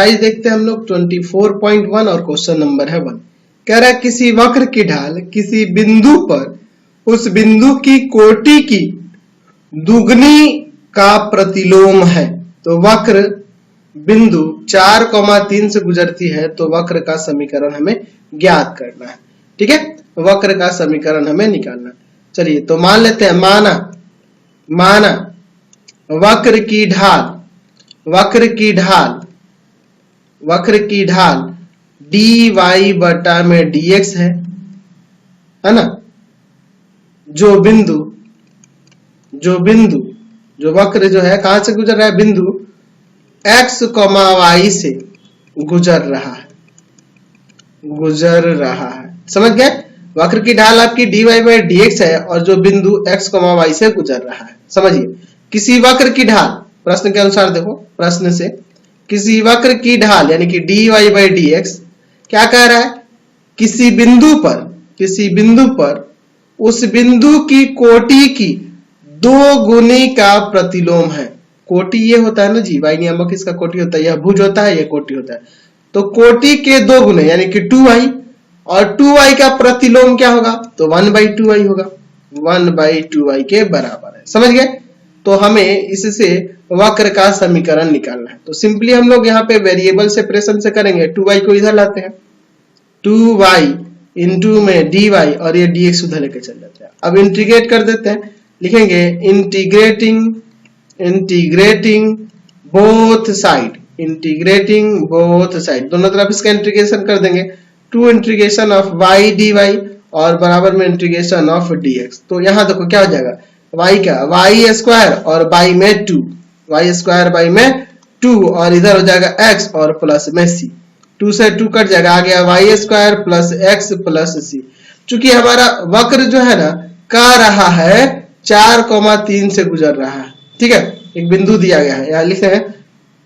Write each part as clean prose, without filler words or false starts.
Exercise देखते हैं हम लोग 24.1 और क्वेश्चन नंबर है 1। कह रहा है किसी वक्र की ढाल किसी बिंदु पर उस बिंदु की कोटि की दुगनी का प्रतिलोम है। तो वक्र बिंदु 4,3 से गुजरती है, तो वक्र का समीकरण हमें ज्ञात करना है। ठीक है, वक्र का समीकरण हमें निकालना है। चलिए तो मान लेते हैं, माना वक्र की ढाल dy बटा में dx है ना। जो वक्र जो है कहां से गुजर रहा है, बिंदु x, y से गुजर रहा है। समझ गए, वक्र की ढाल आपकी dy बाई dx है और जो बिंदु x, y से गुजर रहा है। समझिए, किसी वक्र की ढाल, प्रश्न के अनुसार देखो, प्रश्न से किसी वक्र की ढाल यानी कि dy बाई dx क्या कह रहा है, किसी बिंदु पर उस बिंदु की कोटि की 2 गुनी का प्रतिलोम है। कोटि ये होता है ना जी, y नियामक इसका कोटि होता है, यह भुज होता है, यह कोटि होता है। तो कोटि के 2 गुने यानी कि 2y, और 2y का प्रतिलोम क्या होगा, तो 1/2y होगा, 1/2y के बराबर है। समझ गए, तो हमें इससे वक्र का समीकरण निकालना है। तो सिंपली हम लोग यहाँ पे वेरिएबल सेपरेशन से करेंगे। 2y को इधर लाते हैं, 2y इंटू में dy और ये dx उधर लेके चल जाते हैं। अब इंटीग्रेट कर देते हैं, लिखेंगे इंटीग्रेटिंग बोथ साइड, दोनों तरफ इसका इंटीग्रेशन कर देंगे। 2 इंटीग्रेशन ऑफ y dy और बराबर में इंटीग्रेशन ऑफ dx। तो यहाँ देखो क्या हो जाएगा, y का y स्क्वायर और बाई में 2, y स्क्वायर बाई में 2 और इधर हो जाएगा x और प्लस में c, 2 से 2 कट जाएगा, आ गया y square plus x plus c। चूंकि हमारा वक्र जो है ना कह रहा है 4,3 से गुजर रहा है। ठीक है, एक बिंदु दिया गया है, यहाँ लिखते हैं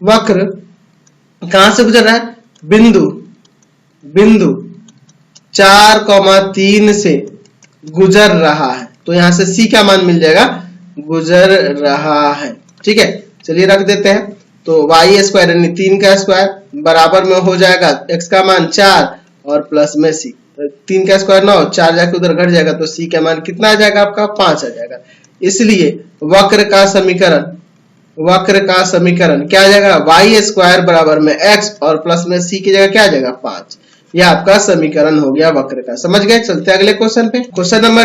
वक्र कहां से गुजर रहा है, बिंदु 4,3 से गुजर रहा है। तो यहां से c का मान मिल जाएगा, गुजर रहा है। ठीक है, चलिए रख देते हैं। तो y स्क्वायर यानी 3 का स्क्वायर बराबर में हो जाएगा x का मान 4 और प्लस में c। तो 3 का स्क्वायर 9, 4 जाके उधर घट जाएगा, तो c का मान कितना आ जाएगा आपका, 5 आ जाएगा। इसलिए वक्र का समीकरण क्या आ जाएगा, y स्क्वायर बराबर में x और प्लस में c की जगह क्या आ जाएगा, 5। यह आपका समीकरण हो गया वक्र का। समझ गए, चलते हैं अगले क्वेश्चन पे। Question number